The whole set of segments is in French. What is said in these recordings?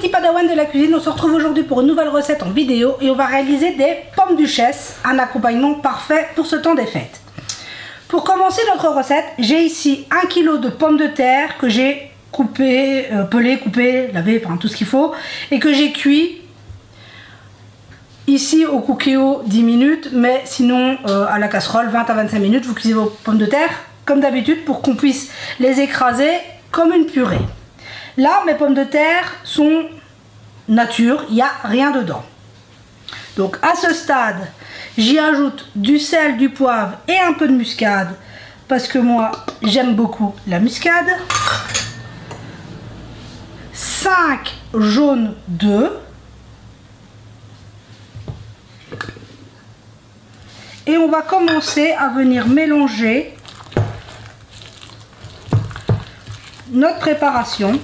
petits padawans de la cuisine, on se retrouve aujourd'hui pour une nouvelle recette en vidéo et on va réaliser des pommes duchesse, un accompagnement parfait pour ce temps des fêtes. Pour commencer notre recette, j'ai ici 1 kg de pommes de terre que j'ai coupées, pelées, coupées, lavées, enfin tout ce qu'il faut, et que j'ai cuit ici au Cookéo 10 minutes, mais sinon à la casserole 20 à 25 minutes. Vous cuisez vos pommes de terre comme d'habitude pour qu'on puisse les écraser comme une purée. Là, mes pommes de terre sont nature, il n'y a rien dedans. Donc à ce stade, j'y ajoute du sel, du poivre et un peu de muscade, parce que moi, j'aime beaucoup la muscade. 5 jaunes d'œufs. Et on va commencer à venir mélanger notre préparation.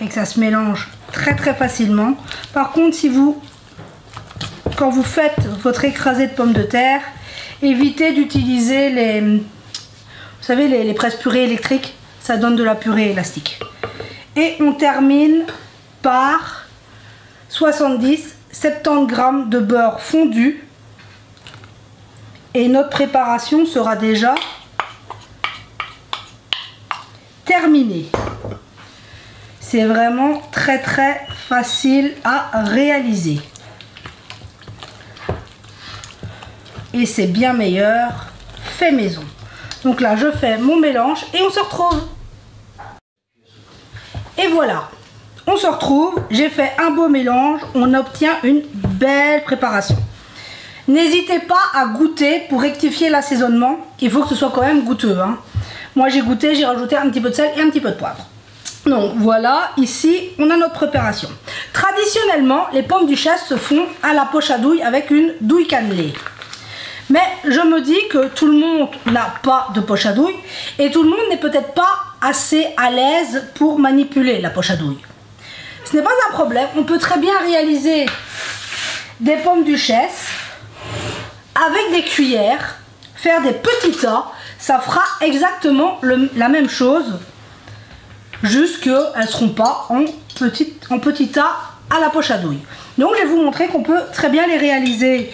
Et que ça se mélange très facilement. Par contre, quand vous faites votre écrasé de pommes de terre, évitez d'utiliser vous savez, les presse-purées électriques. Ça donne de la purée élastique. Et on termine par 70-70 g de beurre fondu. Et notre préparation sera déjà terminée. C'est vraiment très facile à réaliser. Et c'est bien meilleur fait maison. Donc là, je fais mon mélange et on se retrouve. Et voilà, on se retrouve. J'ai fait un beau mélange. On obtient une belle préparation. N'hésitez pas à goûter pour rectifier l'assaisonnement. Il faut que ce soit quand même goûteux, hein. Moi, j'ai goûté, j'ai rajouté un petit peu de sel et un petit peu de poivre. Donc voilà, ici on a notre préparation. Traditionnellement, les pommes duchesse se font à la poche à douille avec une douille cannelée. Mais je me dis que tout le monde n'a pas de poche à douille et tout le monde n'est peut-être pas assez à l'aise pour manipuler la poche à douille. Ce n'est pas un problème, on peut très bien réaliser des pommes duchesse avec des cuillères, faire des petits tas, ça fera exactement la même chose. Juste qu'elles ne seront pas en petit tas à la poche à douille. Donc je vais vous montrer qu'on peut très bien les réaliser.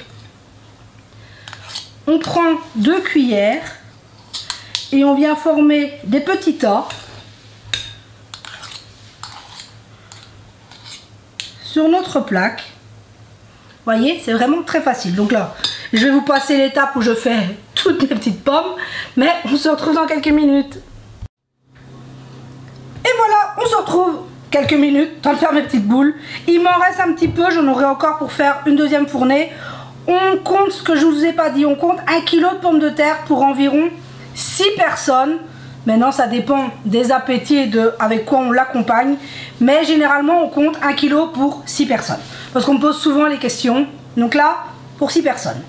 On prend 2 cuillères et on vient former des petits tas sur notre plaque. Vous voyez, c'est vraiment très facile. Donc là, je vais vous passer l'étape où je fais toutes mes petites pommes, mais on se retrouve dans quelques minutes. Et voilà, on se retrouve quelques minutes, temps de faire mes petites boules. Il m'en reste un petit peu, j'en aurai encore pour faire une deuxième fournée. On compte, ce que je vous ai pas dit, on compte 1 kg de pommes de terre pour environ 6 personnes. Maintenant, ça dépend des appétits et avec quoi on l'accompagne. Mais généralement, on compte 1 kg pour 6 personnes. Parce qu'on me pose souvent les questions. Donc là, pour 6 personnes.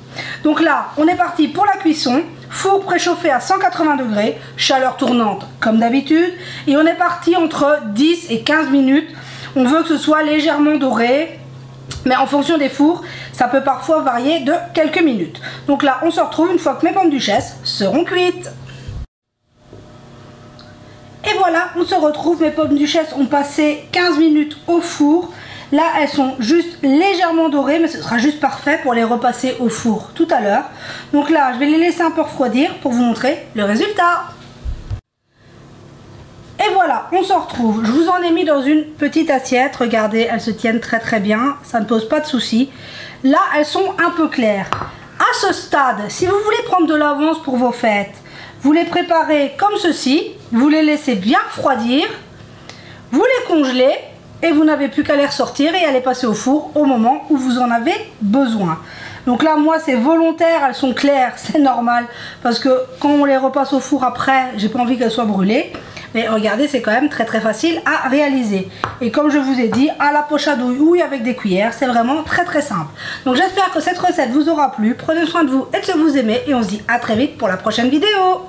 Donc là, on est parti pour la cuisson. Four préchauffé à 180 degrés, chaleur tournante comme d'habitude. Et on est parti entre 10 et 15 minutes. On veut que ce soit légèrement doré. Mais en fonction des fours, ça peut parfois varier de quelques minutes. Donc là, on se retrouve une fois que mes pommes duchesse seront cuites. Et voilà, on se retrouve. Mes pommes duchesse ont passé 15 minutes au four. Là, elles sont juste légèrement dorées, mais ce sera juste parfait pour les repasser au four tout à l'heure. Donc là, je vais les laisser un peu refroidir pour vous montrer le résultat. Et voilà, on se retrouve. Je vous en ai mis dans une petite assiette. Regardez, elles se tiennent très bien. Ça ne pose pas de soucis. Là, elles sont un peu claires. À ce stade, si vous voulez prendre de l'avance pour vos fêtes, vous les préparez comme ceci. Vous les laissez bien refroidir. Vous les congelez. Et vous n'avez plus qu'à les ressortir et à les passer au four au moment où vous en avez besoin. Donc là, moi, c'est volontaire, elles sont claires, c'est normal. Parce que quand on les repasse au four après, j'ai pas envie qu'elles soient brûlées. Mais regardez, c'est quand même très facile à réaliser. Et comme je vous ai dit, à la poche à douille ou avec des cuillères, c'est vraiment très simple. Donc j'espère que cette recette vous aura plu. Prenez soin de vous et de ce que vous aimez. Et on se dit à très vite pour la prochaine vidéo.